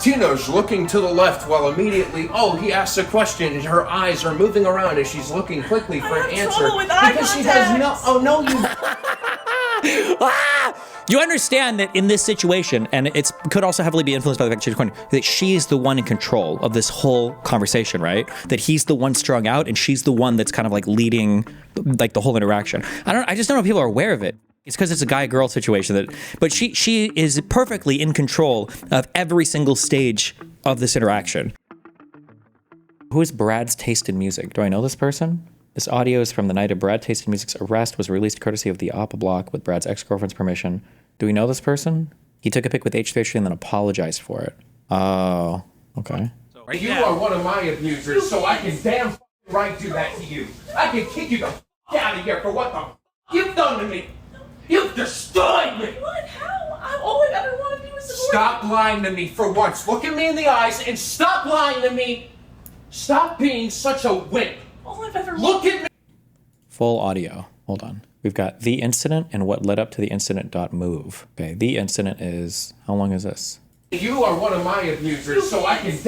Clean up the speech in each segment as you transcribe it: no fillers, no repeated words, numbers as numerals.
Tina's looking to the left while immediately, he asks a question and her eyes are moving around as she's looking quickly for an answer. Because she has You understand that in this situation, and it could also heavily be influenced by the fact that she's recording, that she's the one in control of this whole conversation, right? That he's the one strung out and she's the one that's kind of like leading like the whole interaction. I just don't know if people are aware of it. It's because it's a guy-girl situation but she is perfectly in control of every single stage of this interaction. Who is Brad's Taste in Music? Do I know this person? This audio is from the night of Brad Taste in Music's arrest, was released courtesy of the Oppa Block with Brad's ex-girlfriend's permission. Do we know this person? He took a pic with H3 and then apologized for it. Oh, okay. You are one of my abusers, so I can damn right do that to you. I can kick you the out of here for what the you've done to me. You've destroyed me. What? How? All I've ever wanted to do is support. Stop lying to me for once. Look at me in the eyes and stop lying to me. Stop being such a wimp. All I've ever Look at me. Full audio. Hold on. We've got the incident and what led up to the incident.move. Okay, the incident is, how long is this? You are one of my abusers, so I can...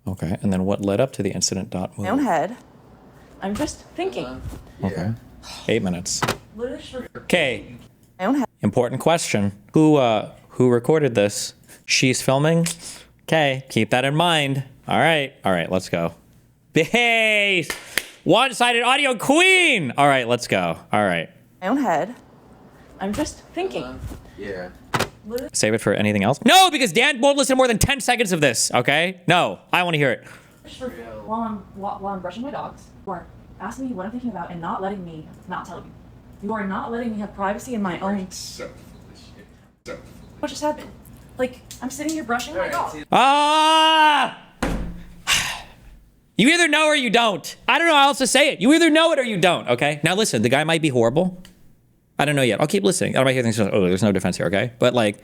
Okay, and then what led up to the incident.move? my own head. I'm just thinking. Okay. 8 minutes. Okay. My own head. Important question. Who recorded this? She's filming? Okay, keep that in mind. All right, let's go. Hey, one-sided audio queen. All right, let's go. All right. My own head. I'm just thinking. Yeah. Save it for anything else? No, because Dan won't listen to more than 10 seconds of this, okay? No, I want to hear it. While I'm brushing my dogs, you are asking me what I'm thinking about and not letting me not tell you. You are not letting me have privacy in my own... So foolish. What just happened? Like, I'm sitting here brushing my dog. Ah! You either know or you don't. I don't know how else to say it. You either know it or you don't, okay? Now listen, the guy might be horrible. I don't know yet. I'll keep listening. I might hear things like, there's no defense here, okay? But like,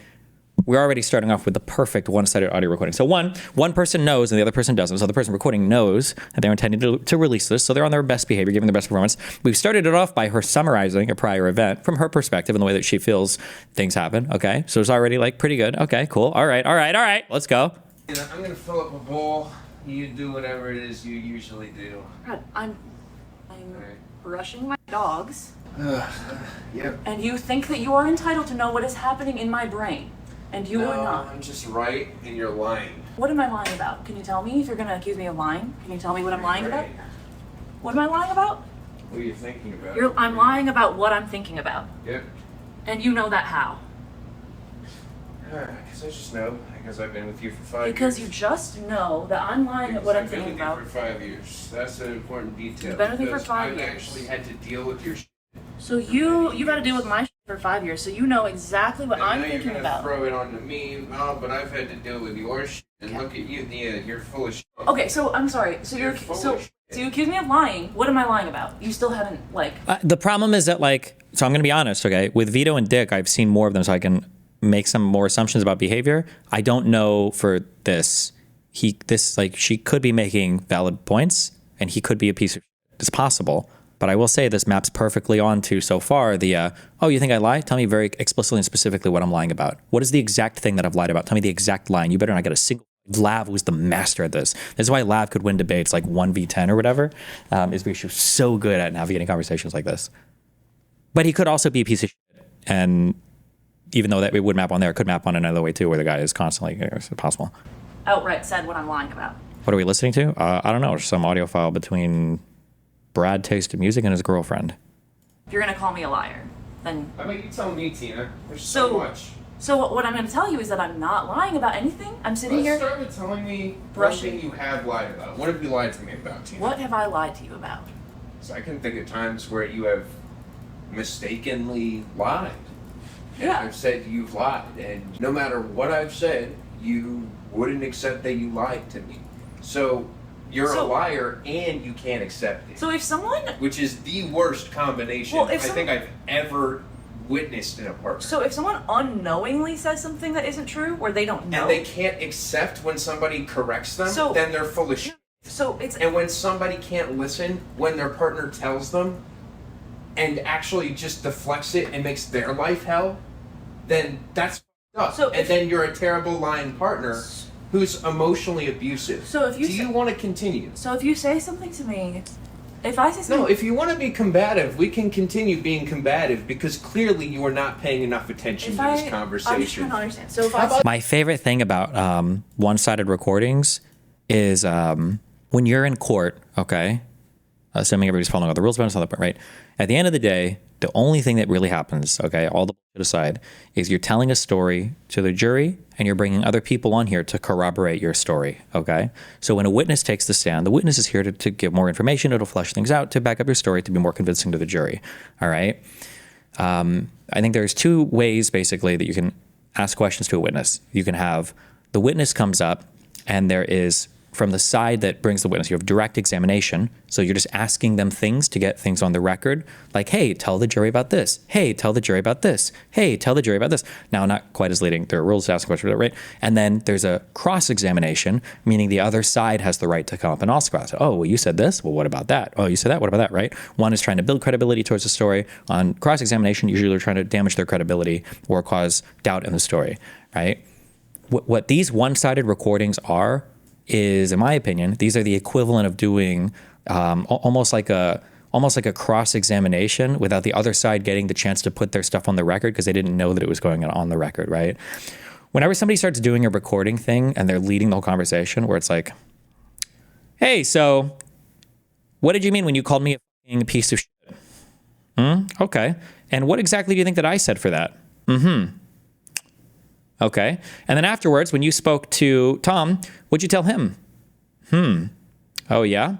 we're already starting off with the perfect one-sided audio recording. So one person knows and the other person doesn't. So the person recording knows that they're intending to release this. So they're on their best behavior, giving their best performance. We've started it off by her summarizing a prior event from her perspective and the way that she feels things happen, okay? So it's already like pretty good. Okay, cool. All right. Let's go. I'm gonna fill up a bowl. You do whatever it is you usually do. Brad, I'm brushing my dogs. Yep. And you think that you are entitled to know what is happening in my brain. And you are not. I'm just right and you're lying. What am I lying about? Can you tell me if you're going to accuse me of lying? Can you tell me what I'm lying about? What am I lying about? What are you thinking about? I'm lying about what I'm thinking about. Yep. And you know that how? Because I just know. Because I've been with you for 5 years. Because you just know that I'm lying at what I'm thinking about. I've been with you for 5 years. That's an important detail. You've been with me for 5 years. I've actually had to deal with your So you've had to deal with my for 5 years, so you know exactly what I'm thinking about. Throw it on to me, but I've had to deal with your and look at you, you're full of shit. Okay, so I'm sorry. So you accuse me of lying. What am I lying about? You still haven't the problem is that so I'm gonna be honest, okay? With Vito and Dick, I've seen more of them, so I can make some more assumptions about behavior. I don't know for this. She could be making valid points, and he could be a piece of shit. It's possible. But I will say this maps perfectly onto so far the, you think I lie? Tell me very explicitly and specifically what I'm lying about. What is the exact thing that I've lied about? Tell me the exact line. You better not get a single. Lav was the master at this. This is why Lav could win debates like 1v10 or whatever, is because she was so good at navigating conversations like this. But he could also be a piece of shit. And even though that it would map on there, it could map on another way too, where the guy is constantly, it's possible. Outright said what I'm lying about. What are we listening to? I don't know, some audio file between Brad Taste in Music and his girlfriend. If you're gonna call me a liar, then... How about you tell me, Tina? There's so much. So what I'm gonna tell you is that I'm not lying about anything. I'm sitting here... Let's start with telling me one thing you have lied about. What have you lied to me about, Tina? What have I lied to you about? So I can think of times where you have mistakenly lied. Yeah. And I've said you've lied, and no matter what I've said, you wouldn't accept that you lied to me. So... You're a liar and you can't accept it. So if someone... Which is the worst combination I think I've ever witnessed in a partner. So if someone unknowingly says something that isn't true, or they don't know... And they can't accept when somebody corrects them, then they're full of shit. So it's... And when somebody can't listen when their partner tells them, and actually just deflects it and makes their life hell, then that's up. So And if- then you're a terrible lying partner who's emotionally abusive. So if you Do say- you want to continue? So if you say something to me, if I say something, No, if you want to be combative, we can continue being combative because clearly you are not paying enough attention if to I, this I'm just conversation. trying to understand. So if How I, about- My favorite thing about one-sided recordings is when you're in court, okay, assuming everybody's following all the rules, but it's not the point, right? At the end of the day, the only thing that really happens, okay, all the bullshit aside, is you're telling a story to the jury and you're bringing other people on here to corroborate your story, okay? So when a witness takes the stand, the witness is here to give more information, it'll flesh things out, to back up your story, to be more convincing to the jury, all right? I think there's two ways, basically, that you can ask questions to a witness. You can have the witness comes up and there is, from the side that brings the witness, you have direct examination. So you're just asking them things to get things on the record. Like, hey, tell the jury about this. Hey, tell the jury about this. Hey, tell the jury about this. Now, not quite as leading. There are rules to ask questions, right? And then there's a cross-examination, meaning the other side has the right to come up and ask about it. Oh, well, you said this. Well, what about that? Oh, you said that. What about that, right? One is trying to build credibility towards the story. On cross-examination, usually they're trying to damage their credibility or cause doubt in the story, right? What these one-sided recordings are is, in my opinion, these are the equivalent of doing almost like a cross-examination without the other side getting the chance to put their stuff on the record because they didn't know that it was going on the record, right? Whenever somebody starts doing a recording thing and they're leading the whole conversation where it's like, hey, so what did you mean when you called me a fucking piece of shit? Okay. And what exactly do you think that I said for that? Okay. And then afterwards, when you spoke to Tom, what'd you tell him? Oh, yeah?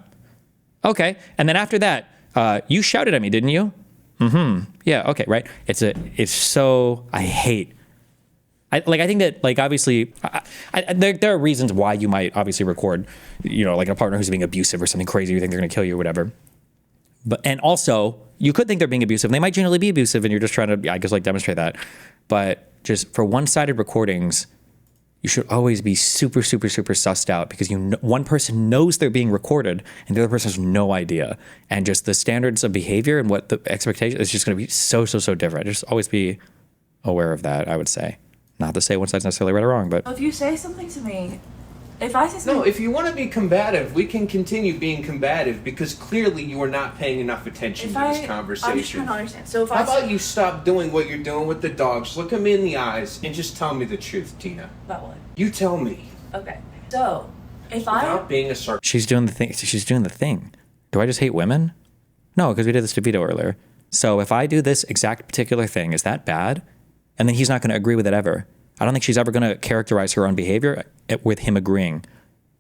Okay. And then after that, you shouted at me, didn't you? Yeah. Okay. Right. It's so, I think that, like, obviously, there are reasons why you might obviously record, like a partner who's being abusive or something crazy. You think they're going to kill you or whatever. And also, you could think they're being abusive. They might genuinely be abusive, and you're just trying to, I guess, like, demonstrate that. But just for one-sided recordings, you should always be super, super, super sussed out because one person knows they're being recorded and the other person has no idea. And just the standards of behavior and what the expectation is just going to be so, so, so different. Just always be aware of that, I would say. Not to say one side's necessarily right or wrong, but... if you say something to me, if I say something, No, if you want to be combative, we can continue being combative because clearly you are not paying enough attention if to I, this conversation. I'm just trying to understand. So if How I about you stop doing what you're doing with the dogs, look them in the eyes, and just tell me the truth, Tina? about what? You tell me. Okay. So if Without being a sarcastic. She's doing the thing. She's doing the thing. Do I just hate women? No, because we did this to Vito earlier. So if I do this exact particular thing, is that bad? And then he's not going to agree with it ever. I don't think she's ever going to characterize her own behavior with him agreeing,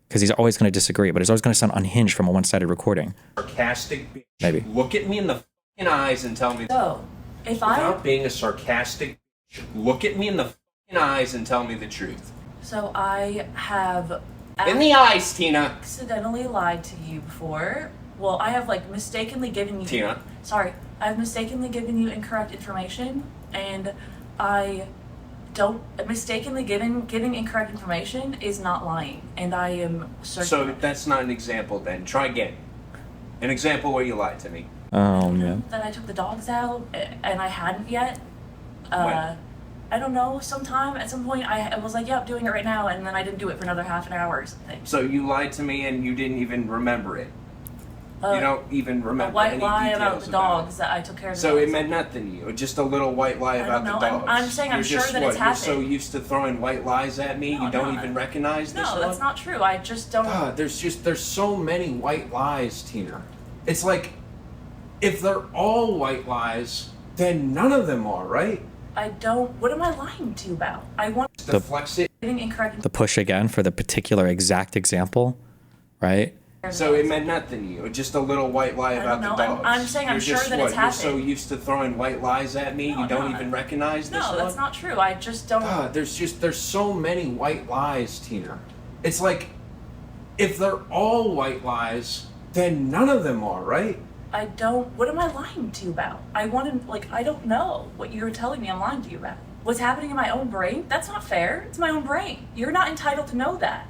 because he's always going to disagree, but it's always going to sound unhinged from a one-sided recording. Sarcastic bitch. Maybe. Look at me in the fucking eyes and tell me. so if Without being a sarcastic bitch, look at me in the fucking eyes and tell me the truth. So I have In the eyes, Tina. accidentally lied to you before. Well, I have like mistakenly given you. Tina. Sorry, I've mistakenly given you incorrect information, and I don't mistakenly giving incorrect information is not lying, and I am certain. So that's not an example then. Try again. An example where you lied to me. Oh, man. That I took the dogs out and I hadn't yet. When? I don't know. Sometime at some point I was like, "Yeah, I'm doing it right now," and then I didn't do it for another half an hour or something. So you lied to me and you didn't even remember it. You don't even A remember white any lie about details the dogs that I took care of. So the it dogs. meant nothing to you. Just a little white lie I about don't the know. dogs. I'm saying I'm You're sure just that it's You're so happened. used to throwing white lies at me, No, you don't no, even recognize this No, one? that's not true. I just don't. God, there's so many white lies, Tina. It's like, if they're all white lies, then none of them are, right? I don't. What am I lying to you about? I want Deflects it. giving incorrect. The push again for the particular exact example, right? So it meant nothing to you. Just a little white lie I about don't the know. dogs. I'm saying I'm You're sure just that what? it's You're so happened. used to throwing white lies at me, No, you don't no, even recognize this No, one? that's not true. I just don't. God, there's so many white lies, Tina. It's like, if they're all white lies, then none of them are, right? I don't. What am I lying to you about? I want to. I don't know what you're telling me I'm lying to you about. What's happening in my own brain? That's not fair. It's my own brain. You're not entitled to know that.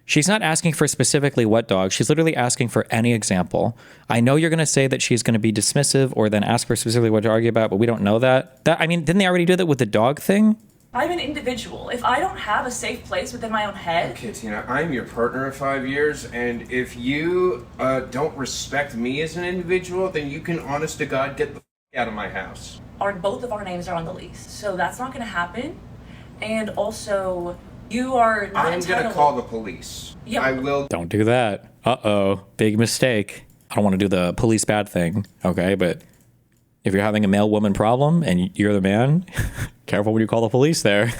She's not asking for specifically what dog. She's literally asking for any example. I know you're going to say that she's going to be dismissive or then ask for specifically what to argue about, but we don't know that. I mean, didn't they already do that with the dog thing? I'm an individual. If I don't have a safe place within my own head, Okay, Tina, I'm your partner of 5 years, and if you don't respect me as an individual, then you can, honest to God, get the out of my house. both of our names are on the lease, so that's not going to happen. And also, you are not I'm entitled. gonna call the police. Yeah. I will. Don't do that. Uh-oh. Big mistake. I don't want to do the police bad thing, okay? But if you're having a male-woman problem and you're the man, careful when you call the police there.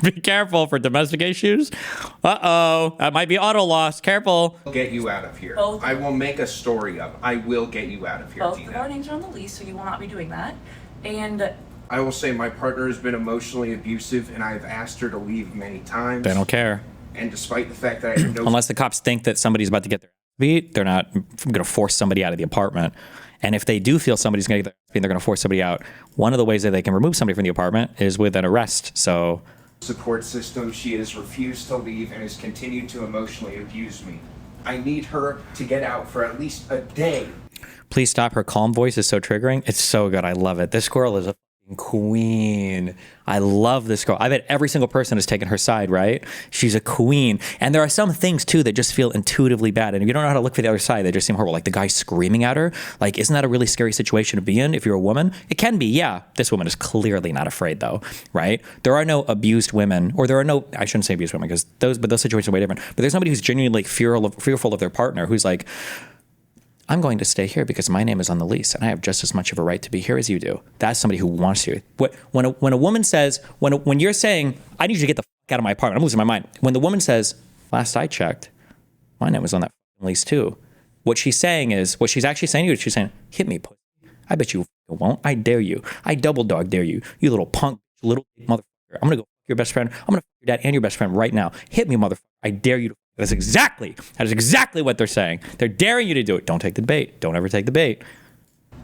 Be careful for domestic issues. Uh-oh. That might be auto loss. Careful. Get you out of here. Both- I will make a story of. I will get you out of here, Both Tina. of our names are on the lease, so you will not be doing that. And I will say my partner has been emotionally abusive, and I've asked her to leave many times. They don't care. And despite the fact that I have no Unless the cops think that somebody's about to get their ass beat, they're not going to force somebody out of the apartment. And if they do feel somebody's going to get their ass beat, they're going to force somebody out. One of the ways that they can remove somebody from the apartment is with an arrest. So support system, she has refused to leave and has continued to emotionally abuse me. I need her to get out for at least a day. please stop. Her calm voice is so triggering. It's so good. I love it. This girl is a queen. I love this girl. I bet every single person has taken her side, right? She's a queen. And there are some things too that just feel intuitively bad. And if you don't know how to look for the other side, they just seem horrible. Like the guy screaming at her. Like, isn't that a really scary situation to be in if you're a woman? It can be, yeah. This woman is clearly not afraid though, right? There are no abused women, or there are no, I shouldn't say abused women because those situations are way different. But there's somebody who's genuinely fearful of their partner who's like, I'm going to stay here because my name is on the lease and I have just as much of a right to be here as you do. That's somebody who wants you. When a woman says, when you're saying, I need you to get the fuck out of my apartment, I'm losing my mind. When the woman says, last I checked, my name was on that lease too. What she's saying is, what she's actually saying to you is she's saying, hit me, pussy. I bet you won't. I dare you. I double dog dare you. You little punk, little motherfucker. I'm going to go fuck your best friend. I'm going to fuck your dad and your best friend right now. Hit me, motherfucker. I dare you to. That is exactly what they're saying. They're daring you to do it. Don't take the bait. Don't ever take the bait.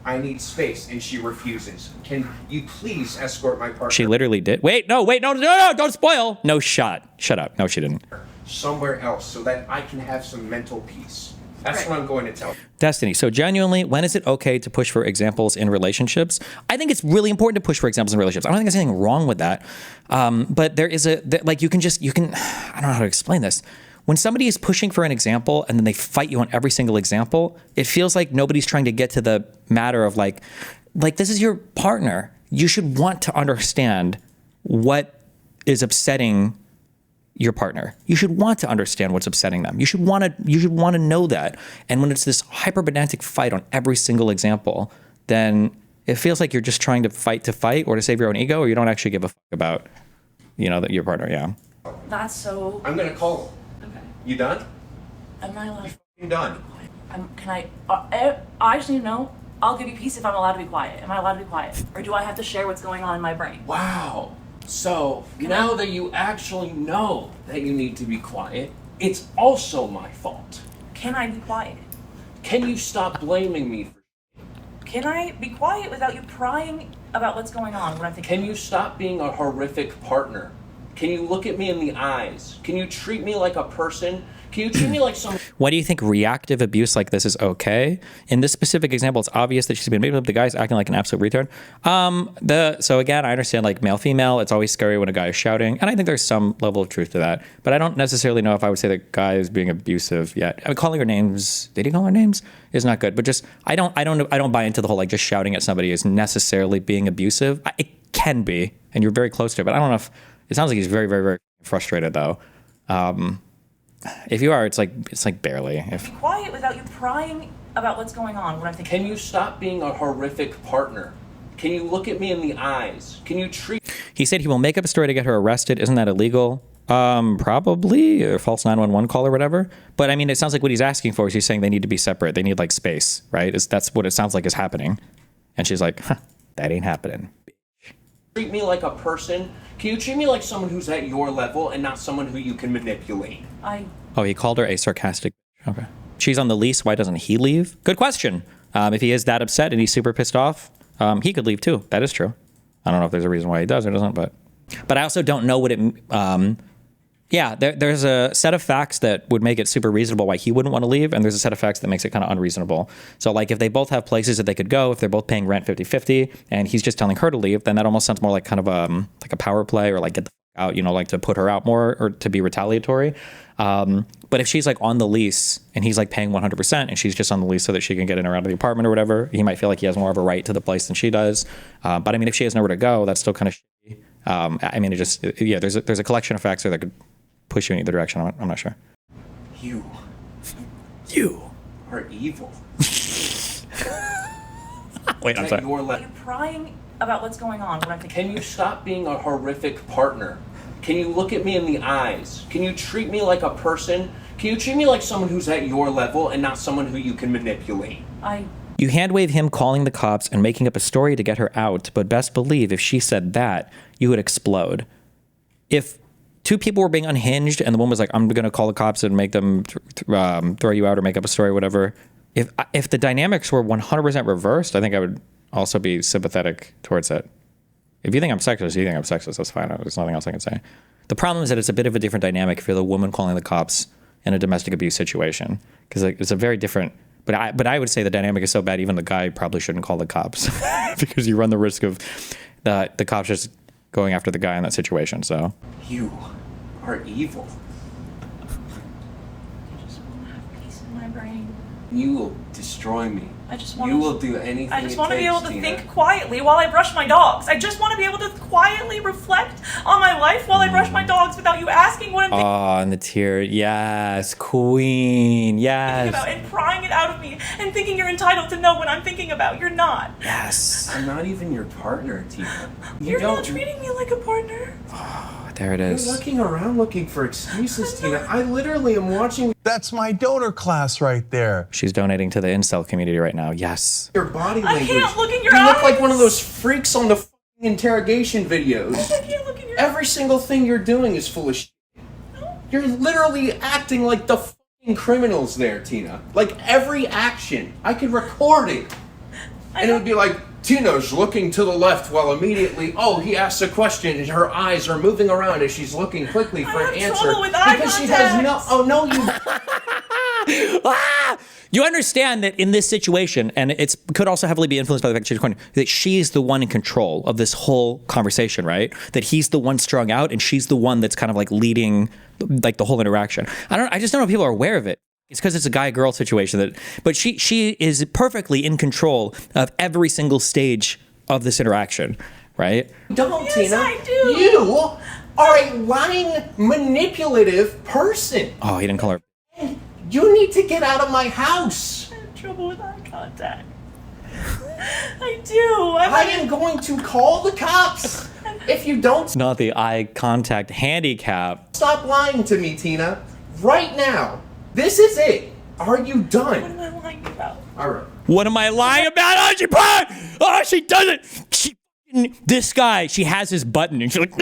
I need space, and she refuses. Can you please escort my partner She literally did. Wait, no, don't spoil. No shot. Shut up. No, she didn't. somewhere else so that I can have some mental peace? That's Right. what I'm going to tell you. Destiny. So genuinely, when is it okay to push for examples in relationships? I think it's really important to push for examples in relationships. I don't think there's anything wrong with that. But there is like you can, I don't know how to explain this. When somebody is pushing for an example and then they fight you on every single example, it feels like nobody's trying to get to the matter of like this is your partner. You should want to understand what is upsetting your partner. You should want to understand what's upsetting them. You should want to know that. And when it's this hyper-pedantic fight on every single example, then it feels like you're just trying to fight or to save your own ego, or you don't actually give a fuck about, that your partner. Yeah. That's so. I'm going to call him. Okay. You done? Am I allowed? I'm done. Can I? I just need to know. I'll give you peace if I'm allowed to be quiet. Am I allowed to be quiet, or do I have to share what's going on in my brain? Wow. So now that you actually know that you need to be quiet, it's also my fault. Can I be quiet? Can you stop blaming me for? Can I be quiet without you prying about what's going on? What I'm thinking. Can you stop being a horrific partner? Can you look at me in the eyes? Can you treat me like a person? Can you treat me like someone? Why do you think reactive abuse like this is okay? In this specific example, it's obvious that she's been made up. The guy's acting like an absolute retard. So again, I understand like male, female. It's always scary when a guy is shouting, and I think there's some level of truth to that. But I don't necessarily know if I would say the guy is being abusive yet. I mean, calling her names. Did he call her names? Is not good. But just I don't buy into the whole like just shouting at somebody is necessarily being abusive. It can be, and you're very close to it. But I don't know if it sounds like he's very, very, very frustrated though. If you are, it's like barely. Be quiet without you prying about what's going on. What I'm thinking. Can you stop being a horrific partner? Can you look at me in the eyes? Can you treat? He said he will make up a story to get her arrested. Isn't that illegal? Probably a false 911 call or whatever. But I mean, it sounds like what he's asking for is he's saying they need to be separate. They need like space, right? That's what it sounds like is happening. And she's like, that ain't happening. Treat me like a person. Can you treat me like someone who's at your level and not someone who you can manipulate? Oh, he called her a sarcastic. Okay. She's on the lease. Why doesn't he leave? Good question. If he is that upset and he's super pissed off, he could leave too. That is true. I don't know if there's a reason why he does or doesn't, but I also don't know what it. Yeah, there's a set of facts that would make it super reasonable why he wouldn't want to leave, and there's a set of facts that makes it kind of unreasonable. So, like, if they both have places that they could go, if they're both paying rent 50-50, and he's just telling her to leave, then that almost sounds more like kind of like a power play, or like get the f- out, you know, like to put her out more or to be retaliatory. But if she's like on the lease and he's like paying 100% and she's just on the lease so that she can get in or out of the apartment or whatever, he might feel like he has more of a right to the place than she does. But I mean, if she has nowhere to go, that's still kind of shitty. I mean, yeah, there's a collection of facts there that could push you in either direction. I'm not sure. You are evil. Wait, I'm sorry. You're prying about what's going on. What I'm thinking. Can you stop being a horrific partner? Can you look at me in the eyes? Can you treat me like a person? Can you treat me like someone who's at your level and not someone who you can manipulate? You handwave him calling the cops and making up a story to get her out, but best believe if she said that, you would explode. If two people were being unhinged and the woman was like, I'm going to call the cops and make them throw you out or make up a story or whatever, if the dynamics were 100% reversed, I think I would also be sympathetic towards it. If you think I'm sexist, you think I'm sexist, that's fine. There's nothing else I can say. The problem is that it's a bit of a different dynamic if you're the woman calling the cops in a domestic abuse situation, because it's a very different. But I would say the dynamic is so bad, even the guy probably shouldn't call the cops because you run the risk of the cops just going after the guy in that situation. So you are evil. I just want to have peace in my brain. You will destroy me. I just want You will do anything. I just it want to be takes, able to Tina. think quietly while I brush my dogs. I just want to be able to quietly reflect on my life while I brush my dogs without you asking what I'm thinking oh, and the tear, yes, queen, yes, about and prying it out of me and thinking you're entitled to know what I'm thinking about. You're not. yes. I'm not even your partner, Tina. You're not treating me like a partner. There it You're is. looking around looking for excuses, Tina. I literally am watching That's my donor class right there. She's donating to the incel community right now. Yes. your body I language. can't look in your You look eyes. like one of those freaks on the f***ing interrogation videos. I can't look in your Every single thing you're doing is full of shit. You're literally acting like the f***ing criminals there, Tina. Like every action. I could record it. And it would be like, Tina's looking to the left while immediately, he asks a question and her eyes are moving around as she's looking quickly for I an have answer. trouble with eye Because she has no, you You understand that in this situation, and it could also heavily be influenced by the fact that she's recording, that she's the one in control of this whole conversation, right? That he's the one strung out and she's the one that's kind of like leading like the whole interaction. I just don't know if people are aware of it. It's because it's a guy-girl situation but she is perfectly in control of every single stage of this interaction, right? don't, Yes, Tina. I do. You are a lying, manipulative person. Oh, he didn't call her. You need to get out of my house. I have trouble with eye contact. I do. I am going to call the cops if you don't Not the eye contact handicap. stop lying to me, Tina. Right now. This is it. Are you What done? am I lying about? All right. What am I lying about? She does it. This guy, she has his button and she's like,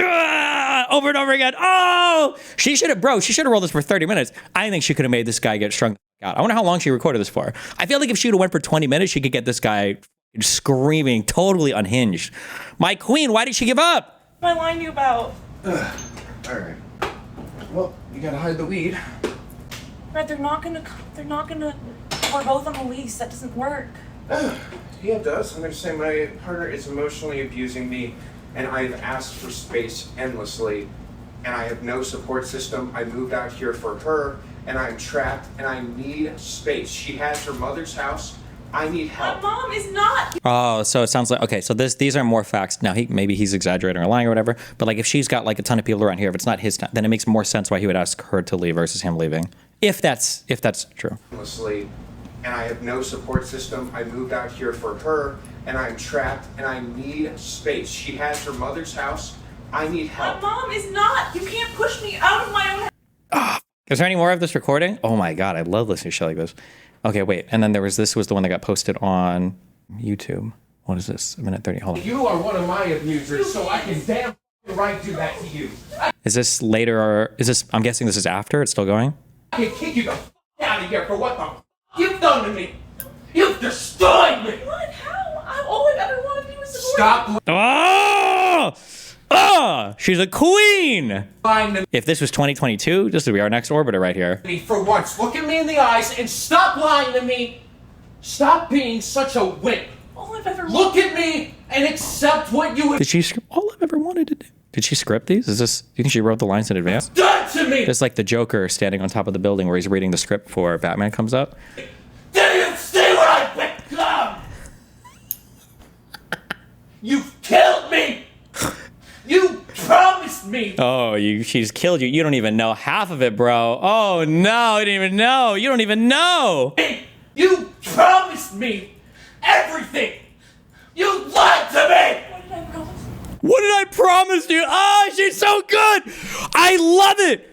over and over again. Oh, she should have rolled this for 30 minutes. I think she could have made this guy get strung out. I wonder how long she recorded this for. I feel like if she would have went for 20 minutes, she could get this guy screaming, totally unhinged. My queen, why did she give up? What am I lying to you about? All right. Well, you gotta hide the weed. Brad, they're not gonna. We're both on the lease. That doesn't work. Yeah, it does. I'm gonna say my partner is emotionally abusing me, and I've asked for space endlessly, and I have no support system. I moved out here for her, and I'm trapped, and I need space. She has her mother's house. I need My help. mom is not. Oh, so it sounds like, okay, so these are more facts. Now, maybe he's exaggerating or lying or whatever, but like if she's got like a ton of people around here, if it's not his time, then it makes more sense why he would ask her to leave versus him leaving. If that's true. Endlessly, and I have no support system. I moved out here for her, and I'm trapped, and I need space. She has her mother's house. I need My help. mom is not. You can't push me out of my own. Is there any more of this recording? Oh my God, I love listening to shit like this. Okay, wait. And then this was the one that got posted on YouTube. What is this? 1:30. Hold on. You are one of my abusers, so I can damn right do that to you. Is this later or is this, I'm guessing this is after? It's still going? I can kick you the out of here for what the you've done to me. You've destroyed me. What? How? All I've ever wanted to do is support. Stop. Oh! She's a queen. Lying to If this was 2022, this would be our next orbiter right here. me for once. Look at me in the eyes and stop lying to me. Stop being such a wimp. All I've ever Look at me and accept what you have Did she script all I've ever wanted to do? Did she script these? Is this, do you think she wrote the lines in advance? done to me. It's like the Joker standing on top of the building where he's reading the script before Batman comes up. Do you see what I've become? You've killed me. You promised me. Oh, she's killed you. You don't even know half of it, bro. Oh no, you didn't even know. You don't even know. You promised me everything. You lied to me. What did I promise? What did I promise you? Oh, she's so good. I love it.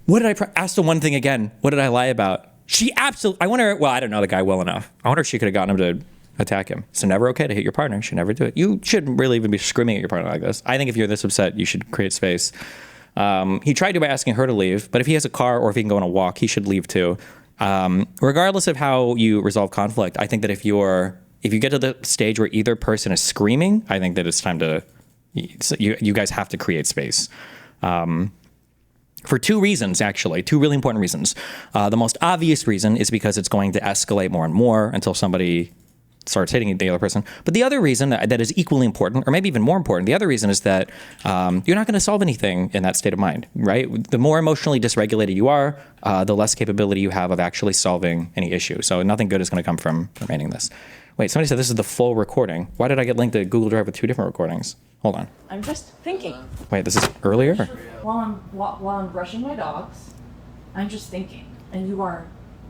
What did I ask the one thing again? What did I lie about? She absolutely, I wonder, well, I don't know the guy well enough. I wonder if she could have gotten him to attack him. It's never okay to hit your partner. You should never do it. You shouldn't really even be screaming at your partner like this. I think if you're this upset, you should create space. He tried to by asking her to leave, but if he has a car or if he can go on a walk, he should leave too. Regardless of how you resolve conflict, I think that if you get to the stage where either person is screaming, I think that it's time to, you guys have to create space. For two reasons, actually, two really important reasons. The most obvious reason is because it's going to escalate more and more until somebody starts hitting the other person. But the other reason that is equally important, or maybe even more important, the other reason is that you're not going to solve anything in that state of mind, right? The more emotionally dysregulated you are, the less capability you have of actually solving any issue. So nothing good is going to come from remaining this. Wait, somebody said this is the full recording. Why did I get linked to Google Drive with two different recordings? Hold on. I'm just thinking. Wait, this is earlier? While I'm brushing my dogs, I'm just thinking, and you are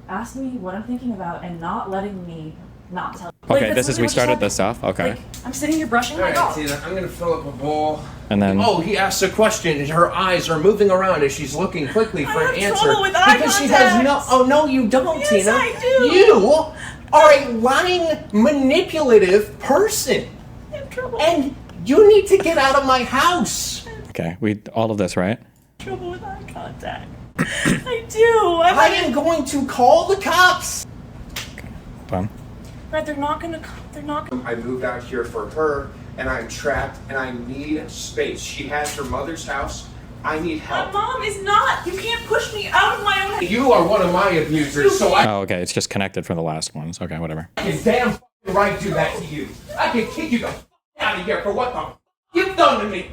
asking me what I'm thinking about and not letting me not tell. Okay, that's this is, literally we what started just this off. Okay. happened. Like, I'm sitting here brushing All my right, dog. Tina, I'm gonna fill up a bowl. And then, Oh, he asks a question, and her eyes are moving around as she's looking quickly for I an have answer. trouble with eye Because she has no. contact. Oh no, you don't, Yes, Tina. I do. You are a lying, manipulative person, I have trouble. and you need to get out of my house. okay, all of this, right? trouble with eye contact. I do. I am going to call the cops. Fun. Right, they're not gonna. They're not gonna. I moved out here for her, and I'm trapped, and I need space. She has her mother's house. I need My help. mom is not. You can't push me out of my own house. You are one of my abusers, so I Oh, okay, it's just connected from the last ones. Okay, whatever. can damn fucking right do that to you. I can kick you the f- out of here for what the f- you've done to me.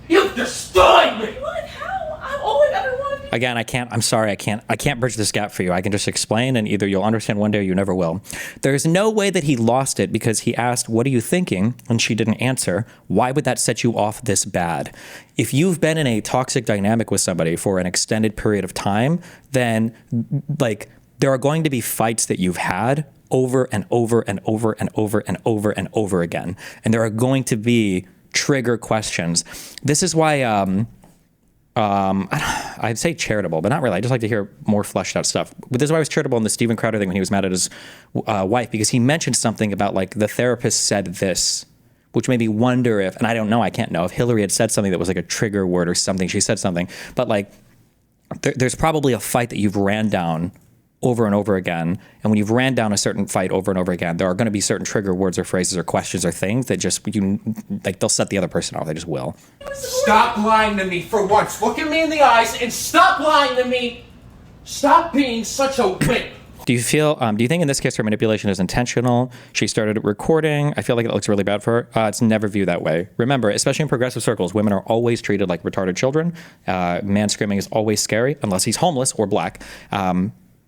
You've destroyed me. What? How? All I've ever wanted. Again, I'm sorry, I can't bridge this gap for you. I can just explain and either you'll understand one day or you never will. There's no way that he lost it because he asked, "What are you thinking?" and she didn't answer. Why would that set you off this bad? If you've been in a toxic dynamic with somebody for an extended period of time, then like there are going to be fights that you've had over and over and over and over and over and over again. And there are going to be trigger questions. This is why I'd say charitable, but not really. I just like to hear more fleshed out stuff. But this is why I was charitable in the Steven Crowder thing when he was mad at his wife, because he mentioned something about like the therapist said this, which made me wonder if, and I don't know, I can't know, if Hillary had said something that was like a trigger word or something. She said something, but like there's probably a fight that you've ran down over and over again. And when you've ran down a certain fight over and over again, there are going to be certain trigger words or phrases or questions or things that just, they'll set the other person off. They just will. Stop lying to me for once. Look at me in the eyes and stop lying to me. Stop being such a wimp. Do you think in this case her manipulation is intentional? She started recording. I feel like it looks really bad for her. It's never viewed that way. Remember, especially in progressive circles, women are always treated like retarded children. Man screaming is always scary unless he's homeless or black.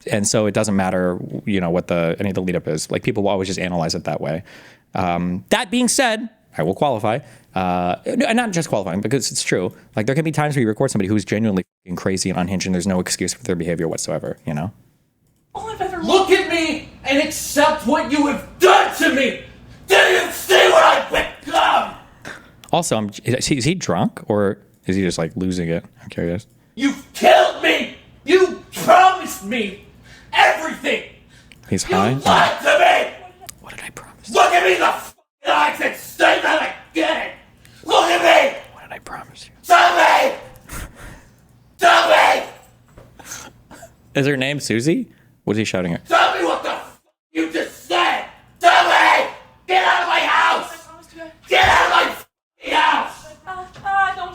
And so it doesn't matter, what any of the lead up is. Like people will always just analyze it that way. That being said, I will qualify. Not just qualifying, because it's true. Like there can be times where you record somebody who's genuinely fucking crazy and unhinged and there's no excuse for their behavior whatsoever, All I've ever Look at me and accept what you have done to me. Do you see what I've become? Also, is he drunk or is he just like losing it? I'm curious. You've killed me. You promised me everything. He's You high? lied to me. What did I promise? Look at me in the f***ing eyes and say that I get it. Look at me. What did I promise you? Tell me. Tell me. Is her name Susie? What is he shouting at? Tell me what the f*** you just said. Tell me. Get out of my house. I promised you. Get out of my f***ing house. I don't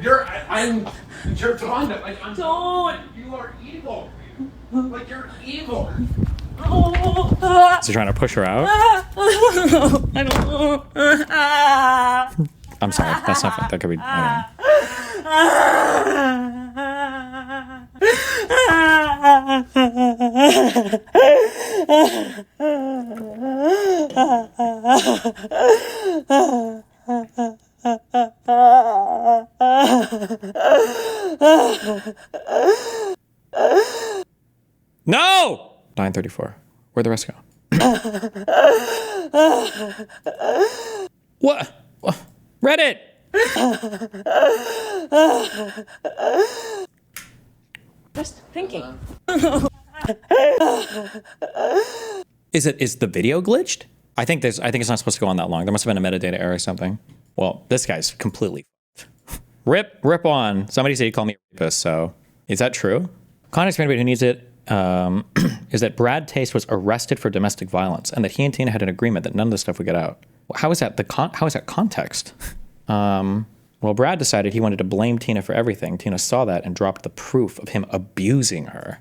You're Donda. Like, Don't. You are evil. Like, you're evil. Is he trying to push her out? I don't. I'm sorry. That's not. That could be. No! 9:34. Where'd the rest go? What? Reddit! Just thinking. Is the video glitched? I think it's not supposed to go on that long. There must have been a metadata error or something. Well, this guy's completely rip on. Somebody said he called me a rapist, so is that true? Context for anybody who needs it is that Brad Taste was arrested for domestic violence and that he and Tina had an agreement that none of this stuff would get out. How is that how is that context? Well, Brad decided he wanted to blame Tina for everything. Tina saw that and dropped the proof of him abusing her.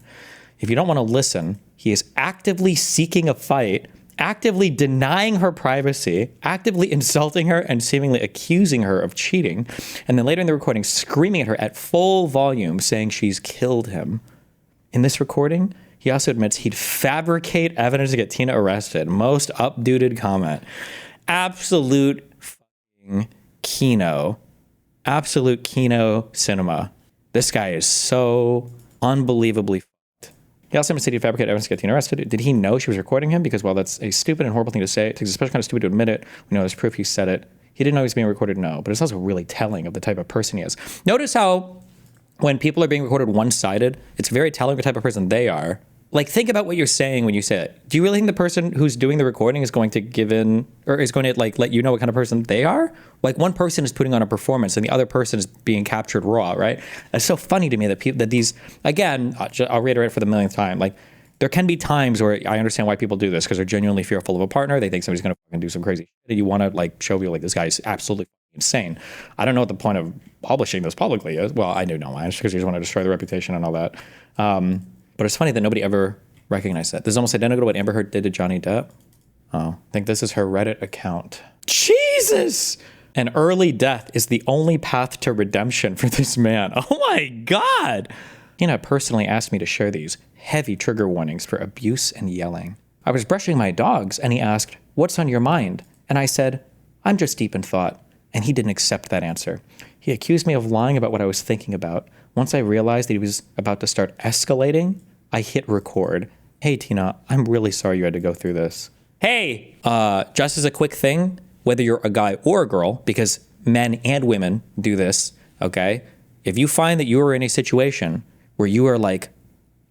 If you don't want to listen, he is actively seeking a fight, actively denying her privacy, actively insulting her and seemingly accusing her of cheating, and then later in the recording screaming at her at full volume saying she's killed him. In this recording, he also admits he'd fabricate evidence to get Tina arrested. Most updated comment. Absolute fucking Kino. Absolute Kino cinema. This guy is so unbelievably fucked. He also admitted he'd fabricate evidence to get Tina arrested. Did he know she was recording him? Because while that's a stupid and horrible thing to say, it takes a special kind of stupid to admit it. We know there's proof he said it. He didn't know he was being recorded, no. But it's also really telling of the type of person he is. Notice how when people are being recorded one-sided, it's very telling of the type of person they are. Like, think about what you're saying when you say it. Do you really think the person who's doing the recording is going to give in, or is going to like let you know what kind of person they are? Like, one person is putting on a performance and the other person is being captured raw, right? It's so funny to me that people, that these, again, I'll reiterate for the millionth time, like, there can be times where I understand why people do this because they're genuinely fearful of a partner. They think somebody's going to fucking do some crazy shit and you want to like show people like this guy is absolutely insane. I don't know what the point of publishing this publicly is. Well, I do know why. It's because you just want to destroy the reputation and all that. But it's funny that nobody ever recognized that. This is almost identical to what Amber Heard did to Johnny Depp. Oh, I think this is her Reddit account. Jesus! An early death is the only path to redemption for this man. Oh my God! Tina personally asked me to share these heavy trigger warnings for abuse and yelling. I was brushing my dogs and he asked, "What's on your mind?" And I said, "I'm just deep in thought." And he didn't accept that answer. He accused me of lying about what I was thinking about. Once I realized that he was about to start escalating, I hit record. Hey, Tina, I'm really sorry you had to go through this. Hey, just as a quick thing, whether you're a guy or a girl, because men and women do this, okay? If you find that you are in a situation where you are like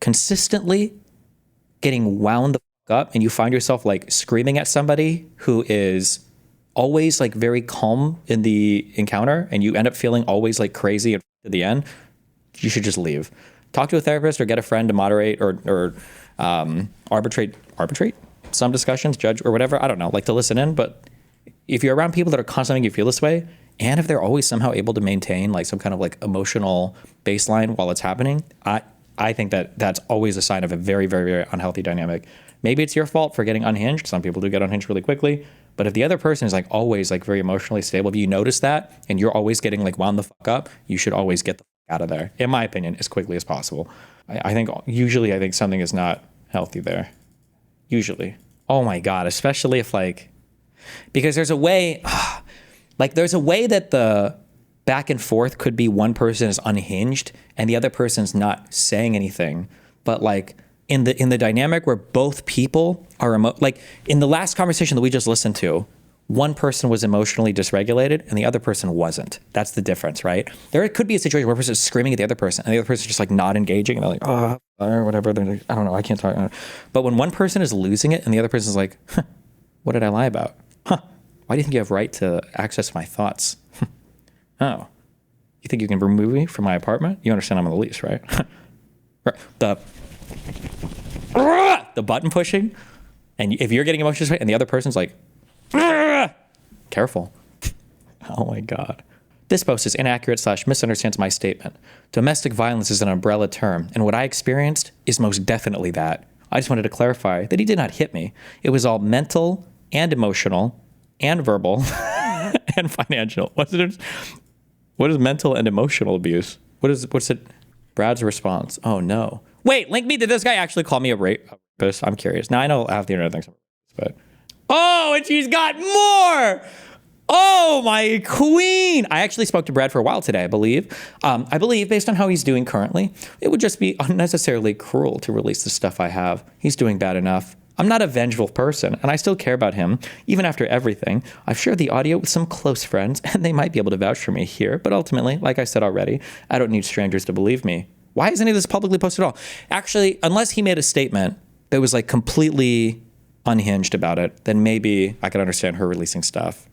consistently getting wound the fuck up and you find yourself like screaming at somebody who is always like very calm in the encounter and you end up feeling always like crazy at the end, you should just leave. Talk to a therapist or get a friend to moderate or arbitrate some discussions, judge or whatever. I don't know, like to listen in. But if you're around people that are constantly making you feel this way, and if they're always somehow able to maintain like some kind of like emotional baseline while it's happening, I think that that's always a sign of a very, very, very unhealthy dynamic. Maybe it's your fault for getting unhinged. Some people do get unhinged really quickly. But if the other person is like always like very emotionally stable, if you notice that and you're always getting like wound the fuck up, you should always get the fuck out of there, in my opinion, as quickly as possible. I think something is not healthy there. Usually. Oh my God, especially if like, because there's a way, there's a way that the back and forth could be one person is unhinged and the other person's not saying anything, but like, in the dynamic where both people are like in the last conversation that we just listened to, one person was emotionally dysregulated and the other person wasn't. That's the difference, right? There could be a situation where one person is screaming at the other person and the other person is just like not engaging and they're like, oh, or whatever. They're like, I don't know, I can't talk. But when one person is losing it and the other person is like, huh, what did I lie about? Huh, why do you think you have right to access my thoughts? Oh, you think you can remove me from my apartment? You understand I'm on the lease, right? Right. The button pushing, and if you're getting emotions and the other person's like, careful. Oh my God. This post is inaccurate / misunderstands my statement. Domestic violence is an umbrella term, and what I experienced is most definitely that. I just wanted to clarify that he did not hit me. It was all mental and emotional and verbal and financial. What is mental and emotional abuse? What's it? Brad's response. Oh no. Wait, link me. Did this guy actually call me a rapist? I'm curious. Now I know half the internet thinks I'm a rapist, but oh, and she's got more. Oh, my queen. I actually spoke to Brad for a while today, I believe. I believe, based on how he's doing currently, it would just be unnecessarily cruel to release the stuff I have. He's doing bad enough. I'm not a vengeful person, and I still care about him, even after everything. I've shared the audio with some close friends, and they might be able to vouch for me here. But ultimately, like I said already, I don't need strangers to believe me. Why isn't any of this publicly posted at all? Actually, unless he made a statement that was like completely unhinged about it, then maybe I could understand her releasing stuff.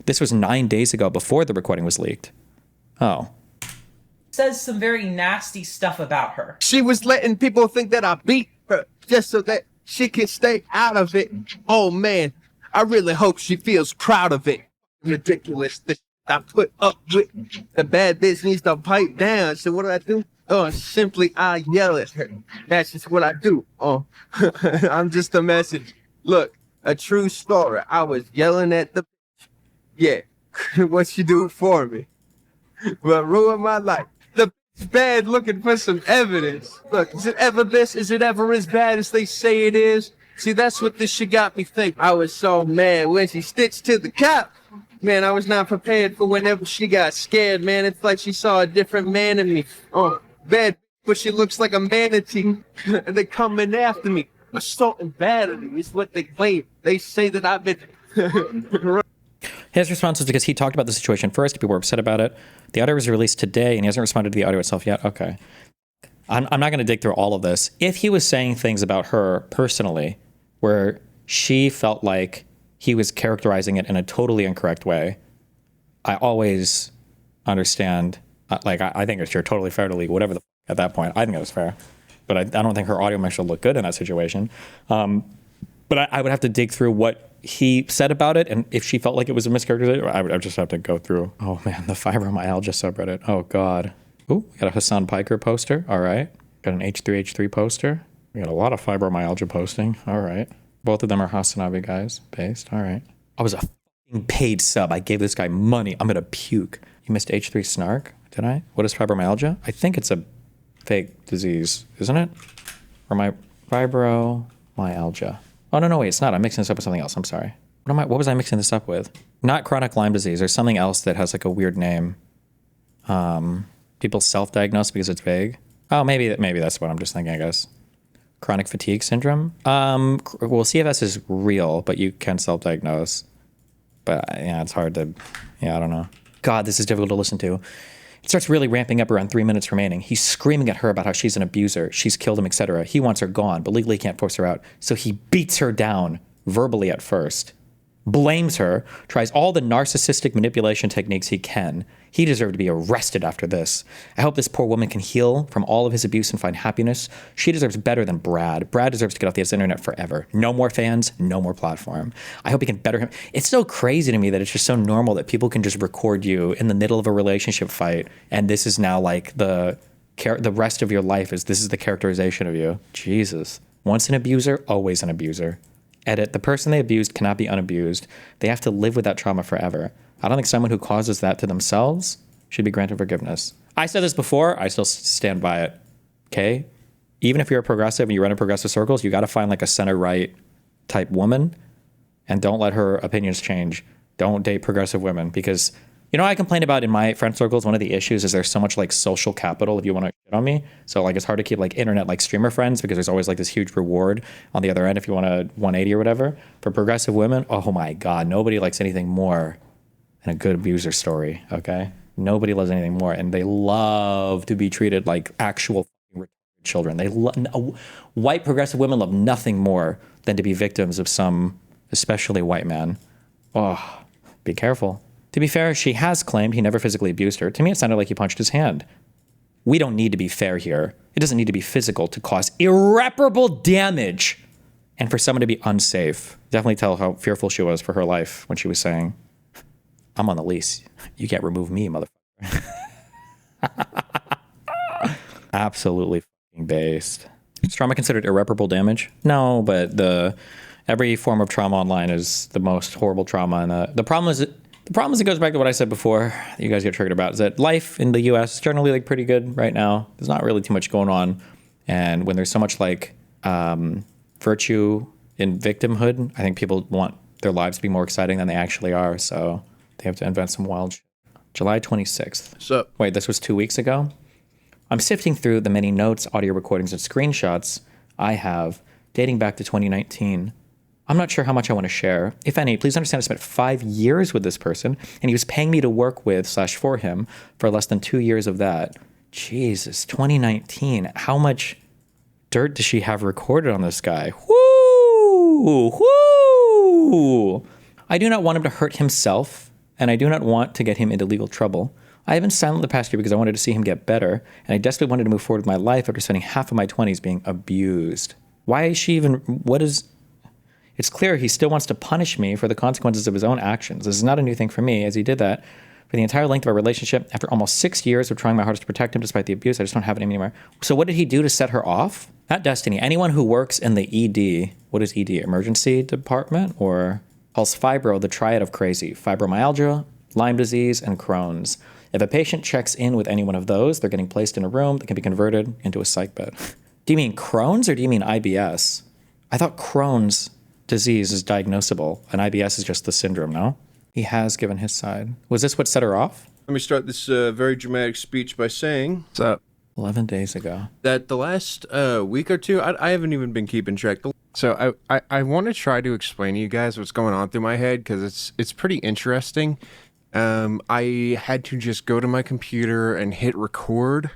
This was 9 days ago before the recording was leaked. Oh. Says some very nasty stuff about her. She was letting people think that I beat her just so that she can stay out of it. Oh man, I really hope she feels proud of it. Ridiculous. The I put up with. The bad bitch needs to pipe down. So what do? Oh, simply I yell at her. That's just what I do. Oh, I'm just a message. Look, a true story. I was yelling at the yeah, what she do for me? Well, ruined my life. The bad looking for some evidence. Look, is it ever this? Is it ever as bad as they say it is? See, that's what this shit got me thinking. I was so mad when she stitched to the cop. Man, I was not prepared for whenever she got scared, man. It's like she saw a different man in me. Oh, bad, but she looks like a manatee. And they coming after me. Assault and battery is what they claim. They say that I've been... His response was because he talked about the situation first. People were upset about it. The audio was released today, and he hasn't responded to the audio itself yet. Okay. I'm not going to dig through all of this. If he was saying things about her personally where she felt like he was characterizing it in a totally incorrect way, I always understand. I think you're totally fair to leak whatever at that point. I think it was fair. But I don't think her audio mix will look good in that situation. But I would have to dig through what he said about it, and if she felt like it was a mischaracterization, I would just have to go through. Oh man, the fibromyalgia subreddit. Oh god. Ooh, we got a Hassan Piker poster. All right. Got an H3H3 poster. We got a lot of fibromyalgia posting. All right. Both of them are Hasanabi guys based. All right. I was a fucking paid sub. I gave this guy money. I'm gonna puke. You missed H3 snark, did I? What is fibromyalgia? I think it's a fake disease, isn't it? Or my fibromyalgia. Oh, no, wait, it's not. I'm mixing this up with something else. I'm sorry. What was I mixing this up with? Not chronic Lyme disease. There's something else that has like a weird name. People self-diagnose because it's vague. Oh, maybe that's what I'm just thinking, I guess. Chronic fatigue syndrome. Well, CFS is real, but you can self-diagnose. But yeah, it's hard to, I don't know. God, this is difficult to listen to. It starts really ramping up around 3 minutes remaining. He's screaming at her about how she's an abuser, she's killed him, etc. He wants her gone, but legally can't force her out. So he beats her down, verbally at first, blames her, tries all the narcissistic manipulation techniques he can. He deserved to be arrested after this. I hope this poor woman can heal from all of his abuse and find happiness. She deserves better than Brad. Brad deserves to get off the internet forever. No more fans, no more platform. I hope he can better him. It's so crazy to me that it's just so normal that people can just record you in the middle of a relationship fight, and this is now like the rest of your life this is the characterization of you. Jesus. Once an abuser, always an abuser. Edit. The person they abused cannot be unabused. They have to live with that trauma forever. I don't think someone who causes that to themselves should be granted forgiveness. I said this before. I still stand by it. Okay? Even if you're a progressive and you run in progressive circles, you got to find like a center-right type woman, and don't let her opinions change. Don't date progressive women, because I complain about in my friend circles, one of the issues is there's so much like social capital if you want to shit on me. So like it's hard to keep like internet like streamer friends because there's always like this huge reward on the other end if you want a 180 or whatever. For progressive women, oh my God, nobody likes anything more than a good abuser story, okay? Nobody loves anything more, and they love to be treated like actual children. White progressive women love nothing more than to be victims of some especially white man. Oh, be careful. To be fair, she has claimed he never physically abused her. To me, it sounded like he punched his hand. We don't need to be fair here. It doesn't need to be physical to cause irreparable damage and for someone to be unsafe. Definitely tell how fearful she was for her life when she was saying, I'm on the lease. You can't remove me, motherfucker. Absolutely fucking based. Is trauma considered irreparable damage? No, but every form of trauma online is the most horrible trauma. And the problem is it goes back to what I said before. That you guys get triggered about is that life in the U.S. is generally like pretty good right now. There's not really too much going on, and when there's so much like virtue in victimhood, I think people want their lives to be more exciting than they actually are. So they have to invent some wild shit. July 26th. So Wait, this was 2 weeks ago? I'm sifting through the many notes, audio recordings, and screenshots I have dating back to 2019. I'm not sure how much I want to share. If any, please understand I spent 5 years with this person, and he was paying me to work with / for him for less than 2 years of that. Jesus, 2019. How much dirt does she have recorded on this guy? Woo! Woo! I do not want him to hurt himself, and I do not want to get him into legal trouble. I have been silent the past year because I wanted to see him get better, and I desperately wanted to move forward with my life after spending half of my 20s being abused. Why is she even... It's clear he still wants to punish me for the consequences of his own actions. This is not a new thing for me, as he did that for the entire length of our relationship. After almost 6 years of trying my hardest to protect him despite the abuse, I just don't have it anymore. So what did he do to set her off? Not Destiny. Anyone who works in the ED, what is ED? Emergency department? Or calls fibro the triad of crazy. Fibromyalgia, Lyme disease, and Crohn's. If a patient checks in with any one of those, they're getting placed in a room that can be converted into a psych bed. Do you mean Crohn's or do you mean IBS? I thought Crohn's disease is diagnosable and IBS is just the syndrome, no? He has given his side. Was this what set her off? let me start this very dramatic speech by saying 11 days ago. that the last week or two, I haven't even been keeping track. So I want to try to explain to you guys what's going on through my head because it's pretty interesting. I had to just go to my computer and hit record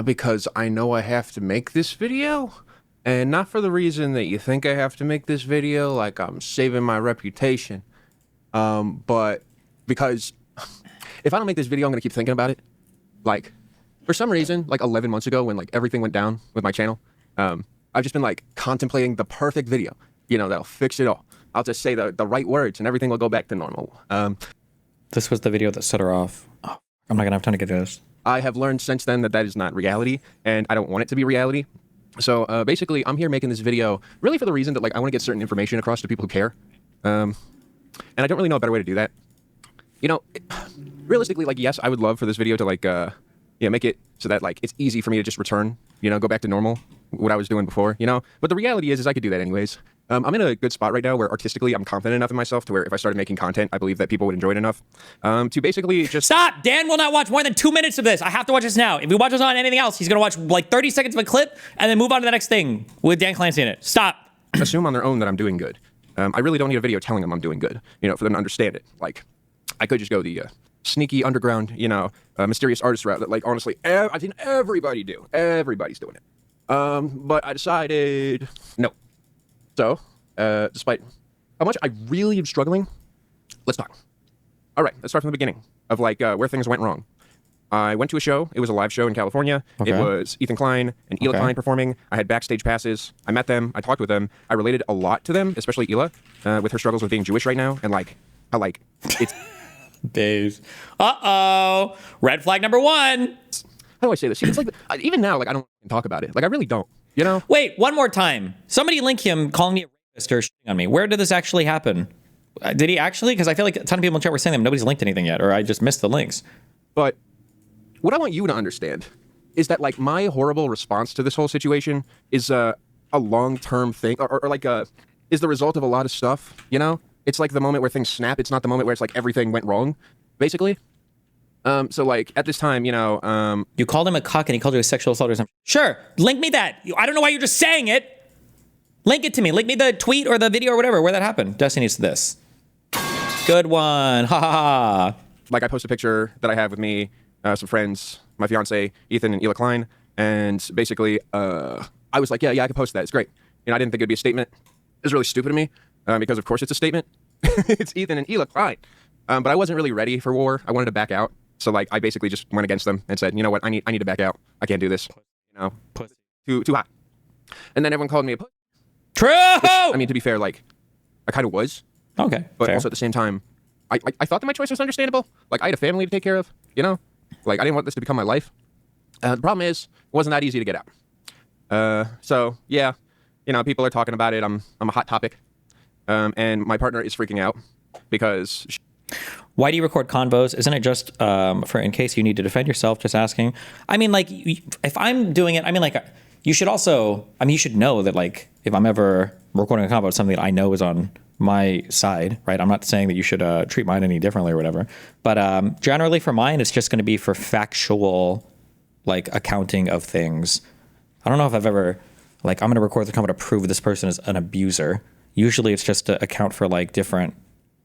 because I know I have to make this video. And not for the reason that you think I have to make this video, like I'm saving my reputation. But because if I don't make this video, I'm going to keep thinking about it. Like, for some reason, like 11 months ago when like everything went down with my channel, I've just been like contemplating the perfect video, that'll fix it all. I'll just say the right words and everything will go back to normal. This was the video that set her off. Oh, I'm not gonna have time to get to this. I have learned since then that is not reality, and I don't want it to be reality. So basically, I'm here making this video really for the reason that like I want to get certain information across to people who care. And I don't really know a better way to do that. Realistically, like, yes, I would love for this video to like, make it so that like it's easy for me to just return, go back to normal, what I was doing before, But the reality is I could do that anyways. I'm in a good spot right now where artistically I'm confident enough in myself to where if I started making content, I believe that people would enjoy it enough to basically just... Stop! Dan will not watch more than 2 minutes of this. I have to watch this now. If he watches on anything else, he's gonna watch like 30 seconds of a clip and then move on to the next thing with Dan Clancy in it. Stop! assume on their own that I'm doing good. I really don't need a video telling them I'm doing good, for them to understand it. Like, I could just go the sneaky underground, mysterious artist route that, like, honestly, I've seen everybody do. Everybody's doing it. But I decided no. So, despite how much I really am struggling, let's talk. All right, let's start from the beginning of, like, where things went wrong. I went to a show. It was a live show in California. Okay. It was Ethan Klein and Hila Okay. Klein performing. I had backstage passes. I met them. I talked with them. I related a lot to them, especially Hila, with her struggles with being Jewish right now, and like how like it's. Days. Uh-oh. Red flag number 1. How do I say this? It's like even now, like I don't talk about it. Like I really don't. Wait, one more time. Somebody link him calling me a rapist or shitting on me. Where did this actually happen? Did he actually? Because I feel like a ton of people in chat were saying that nobody's linked anything yet, or I just missed the links. But what I want you to understand is that like my horrible response to this whole situation is a long-term thing, or like is the result of a lot of stuff. It's like the moment where things snap. It's not the moment where it's like everything went wrong, basically. So like at this time, You called him a cuck and he called you a sexual assault or something. Sure, link me that. I don't know why you're just saying it. Link it to me. Link me the tweet or the video or whatever where that happened. Destiny's this. Good one. Ha ha ha. like I post a picture that I have with me, some friends, my fiance, Ethan and Hila Klein, and basically I was like, yeah, I can post that. It's great. I didn't think it'd be a statement. It was really stupid of me because of course it's a statement. It's Ethan and Hila Klein. But I wasn't really ready for war. I wanted to back out. So like I basically just went against them and said, you know what, I need to back out. I can't do this. Too hot. And then everyone called me a pussy. True. I mean, to be fair, like I kind of was. Okay. But fair. also at the same time, I thought that my choice was understandable. Like I had a family to take care of, Like, I didn't want this to become my life. The problem is, it wasn't that easy to get out. So yeah, you know, people are talking about it. I'm a hot topic. And my partner is freaking out because Why do you record convos? Isn't it just for in case you need to defend yourself? Just asking. I mean, like, if I'm doing it, I mean, like, you should also, I mean, you should know that, like, if I'm ever recording a convo, it's something that I know is on my side, right? I'm not saying that you should treat mine any differently or whatever. But generally for mine, it's just going to be for factual, like, accounting of things. I don't know if I've ever, like, I'm going to record the convo to prove this person is an abuser. Usually it's just to account for, like, different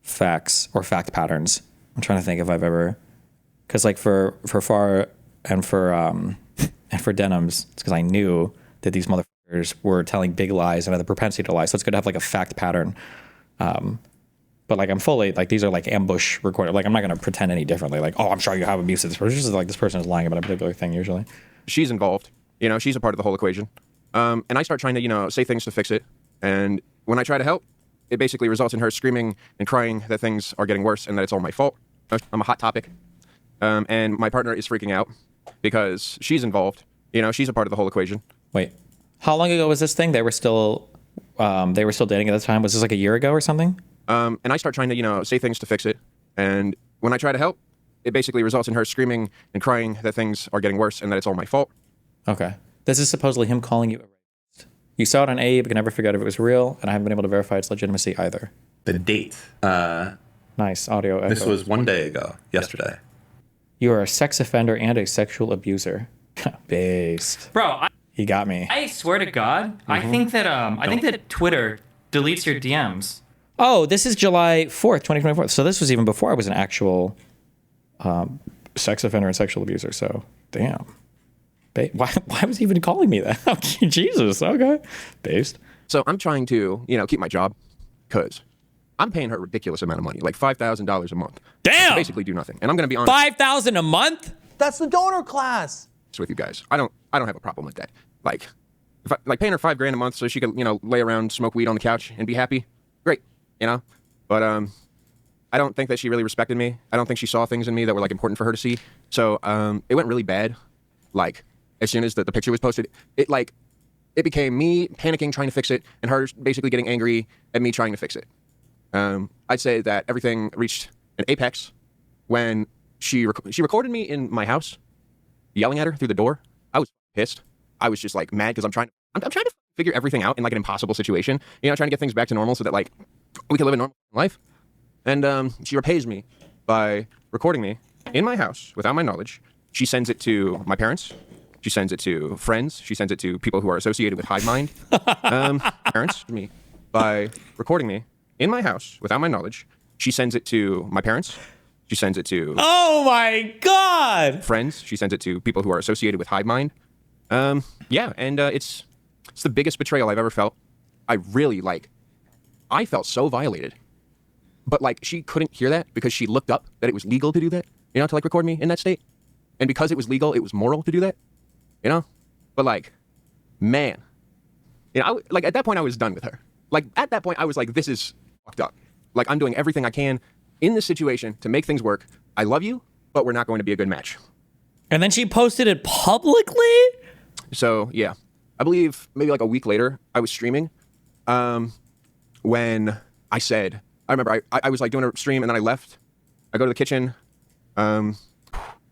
facts or fact patterns. I'm trying to think if I've ever, because, like, for Far and for Denims, it's because I knew that these motherfuckers were telling big lies and had the propensity to lie. So it's good to have, like, a fact pattern. But, like, I'm fully, like, these are, like, ambush recorded. Like, I'm not going to pretend any differently. Like, oh, I'm sure you have abuse of this person. It's just like this person is lying about a particular thing usually. she's involved. You know, she's a part of the whole equation. And I start trying to, you know, say things to fix it. And when I try to help, it basically results in her screaming and crying that things are getting worse and that it's all my fault. I'm a hot topic. And my partner is freaking out because she's involved. You know, she's a part of the whole equation. Wait, how long ago was this thing? They were still dating at the time. Was this like a year ago or something? And I start trying to, you know, say things to fix it. And when I try to help, it basically results in her screaming and crying that things are getting worse and that it's all my fault. Okay. This is supposedly him calling you a racist. You saw it on Abe, but can never figure out if it was real, and I haven't been able to verify its legitimacy either. The date. Nice audio echo. This was 1 day ago, yesterday. You are a sex offender and a sexual abuser. Based. Bro, He got me. I swear to God, I think that Twitter deletes your DMs. Oh, this is July 4th, 2024. So this was even before I was an actual sex offender and sexual abuser. So, damn. Why was he even calling me that? Jesus, okay. Based. So I'm trying to, you know, keep my job because I'm paying her a ridiculous amount of money, like $5,000 a month. Damn! To basically do nothing. And I'm going to be honest $5,000 a month? That's the donor class. with you guys. I don't have a problem with that. Like, if I, like, paying her $5,000 a month so she could, you know, lay around, smoke weed on the couch and be happy. Great, you know. But I don't think that she really respected me. I don't think she saw things in me that were, like, important for her to see. So it went really bad. Like, as soon as the picture was posted, it became me panicking, trying to fix it, and her basically getting angry at me trying to fix it. I'd say that everything reached an apex when she recorded me in my house, yelling at her through the door. I was pissed. I was just, like, mad because I'm trying to figure everything out in, like, an impossible situation. You know, trying to get things back to normal so that, like, we can live a normal life. And she repays me by recording me in my house without my knowledge. She sends it to my parents. She sends it to friends. She sends it to people who are associated with hive mind. Parents, me, by recording me in my house without my knowledge. She sends it to my parents. She sends it to Oh my God! friends. She sends it to people who are associated with hive mind. Yeah, and it's the biggest betrayal I've ever felt. I really, like, I felt so violated. But, like, she couldn't hear that because she looked up that it was legal to do that, you know, to, like, record me in that state. And because it was legal, it was moral to do that, you know? But, like, man, you know, like, at that point, I was done with her. Like, at that point, I was like, this is fucked up. Like, I'm doing everything I can in this situation to make things work. I love you, but we're not going to be a good match. And then she posted it publicly? So, yeah. I believe maybe like a week later, I was streaming when I said, I remember I was like doing a stream and then I left. I go to the kitchen.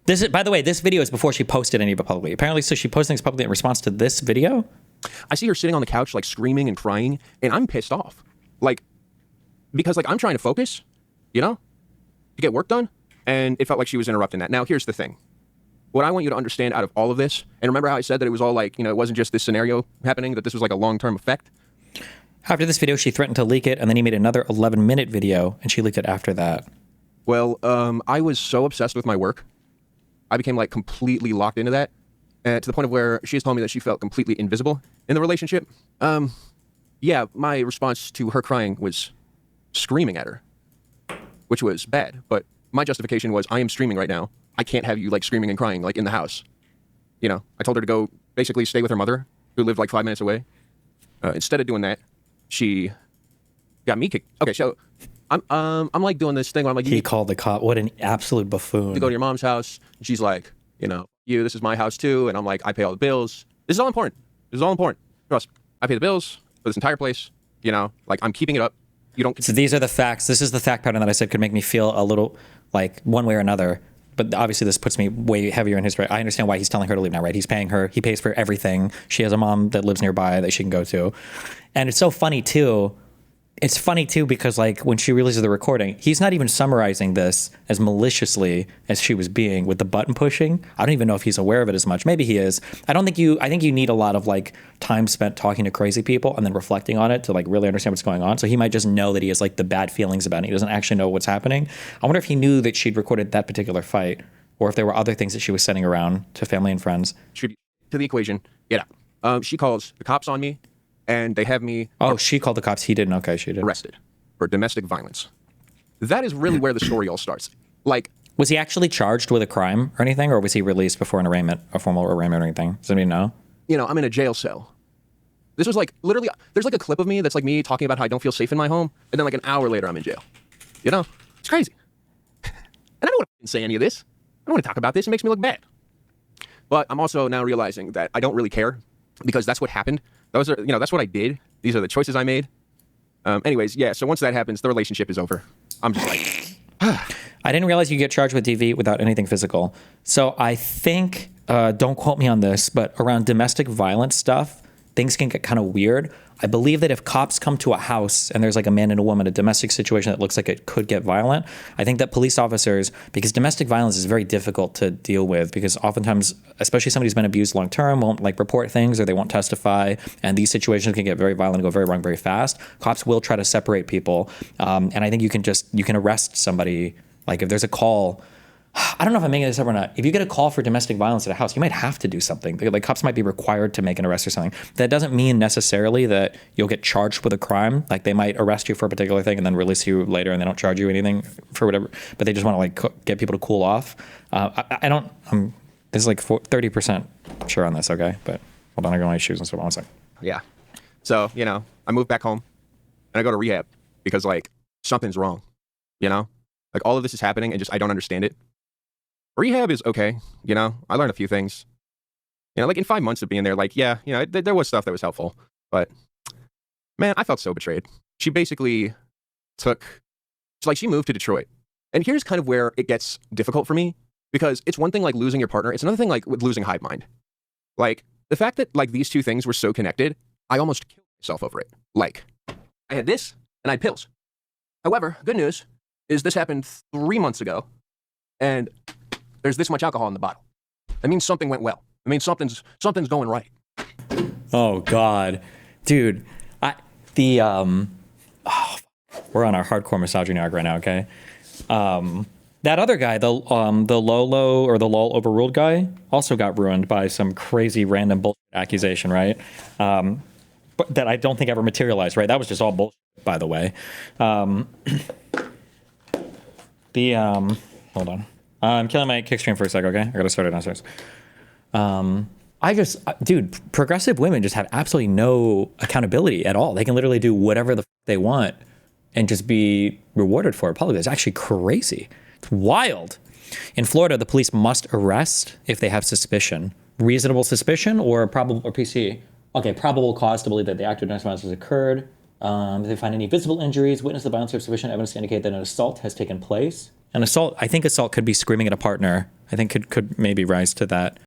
This is, by the way, this video is before she posted any of it publicly. Apparently, so she posted things publicly in response to this video? I see her sitting on the couch, like screaming and crying, and I'm pissed off. Like, because like I'm trying to focus, you know, to get work done, and it felt like she was interrupting that. Now, here's the thing. What I want you to understand out of all of this, and remember how I said that it was all like, you know, it wasn't just this scenario happening, that this was like a long-term effect? After this video, she threatened to leak it, and then he made another 11-minute video, and she leaked it after that. Well, I was so obsessed with my work. I became like completely locked into that, to the point of where she has told me that she felt completely invisible in the relationship. Yeah, my response to her crying was screaming at her, which was bad. But my justification was, I am streaming right now. I can't have you like screaming and crying like in the house. You know, I told her to go basically stay with her mother, who lived like 5 minutes away. Instead of doing that, she got me kicked. Okay, so I'm like doing this thing where I'm like, He called the cop. What an absolute buffoon. to go to your mom's house. And she's like, You know, this is my house too. And I'm like, I pay all the bills. This is all important. This is all important. Trust me. I pay the bills for this entire place. You know, like I'm keeping it up. You don't. So these are the facts. This is the fact pattern that I said could make me feel a little like one way or another. But obviously this puts me way heavier in his right. I understand why he's telling her to leave now, right? He's paying her. He pays for everything. She has a mom that lives nearby that she can go to. And it's so funny too. It's funny too because like when she releases the recording, he's not even summarizing this as maliciously as she was being with the button pushing. I don't even know if he's aware of it as much. Maybe he is. I think you need a lot of like time spent talking to crazy people and then reflecting on it to like really understand what's going on. So he might just know that he has like the bad feelings about it. He doesn't actually know what's happening. I wonder if he knew that she'd recorded that particular fight or if there were other things that she was sending around to family and friends. Tribute to the equation. Yeah. She calls the cops on me. And they have me. Oh, she called the cops. He didn't. Okay, she did. Arrested for domestic violence. That is really where the story all starts. Like, was he actually charged with a crime or anything, or was he released before an arraignment, a formal arraignment or anything? Does anybody know? You know, I'm in a jail cell. This was like literally. There's like a clip of me that's like me talking about how I don't feel safe in my home, and then like an hour later, I'm in jail. You know, it's crazy. And I don't want to say any of this. I don't want to talk about this. It makes me look bad. But I'm also now realizing that I don't really care because that's what happened. Those are, that's what I did. These are the choices I made. Anyways, yeah, so once that happens, the relationship is over. I'm just like, I didn't realize you get charged with DV without anything physical. So I think, don't quote me on this, but around domestic violence stuff, things can get kind of weird. I believe that if cops come to a house and there's like a man and a woman, a domestic situation that looks like it could get violent, I think that police officers, because domestic violence is very difficult to deal with because oftentimes, especially somebody who's been abused long term, won't like report things or they won't testify. And these situations can get very violent and go very wrong very fast. Cops will try to separate people. And I think you can arrest somebody. Like if there's a call, I don't know if I'm making this up or not. If you get a call for domestic violence at a house, you might have to do something. Like cops might be required to make an arrest or something. That doesn't mean necessarily that you'll get charged with a crime. Like they might arrest you for a particular thing and then release you later and they don't charge you anything for whatever. But they just want to like get people to cool off. This is like 30% sure on this, okay? But hold on, I got my shoes and stuff. 1 second. Yeah. So, I moved back home and I go to rehab because like something's wrong, Like all of this is happening and just I don't understand it. Rehab is okay, I learned a few things. Like in 5 months of being there, like, yeah, there was stuff that was helpful. But, man, I felt so betrayed. She basically she moved to Detroit. And here's kind of where it gets difficult for me. Because it's one thing like losing your partner. It's another thing like with losing hive mind. Like, the fact that like these two things were so connected, I almost killed myself over it. Like, I had this and I had pills. However, good news is this happened 3 months ago. And there's this much alcohol in the bottle. That means something went well. I mean, something's going right. Oh God, dude, we're on our hardcore misogyny arc right now. Okay, that other guy, the Lolo or the LOL overruled guy, also got ruined by some crazy random bullshit accusation, right? But that I don't think ever materialized, right? That was just all bullshit, by the way. Hold on. I'm killing my kick stream for a sec, okay? I gotta start it downstairs. Dude, progressive women just have absolutely no accountability at all. They can literally do whatever the they want and just be rewarded for it publicly. It's actually crazy. It's wild. In Florida, the police must arrest if they have suspicion. Reasonable suspicion or probable or PC. Okay, probable cause to believe that the act of domestic violence has occurred. If they find any visible injuries, witness the violence, or sufficient evidence to indicate that an assault has taken place. An assault, I think assault could be screaming at a partner. I think could maybe rise to that.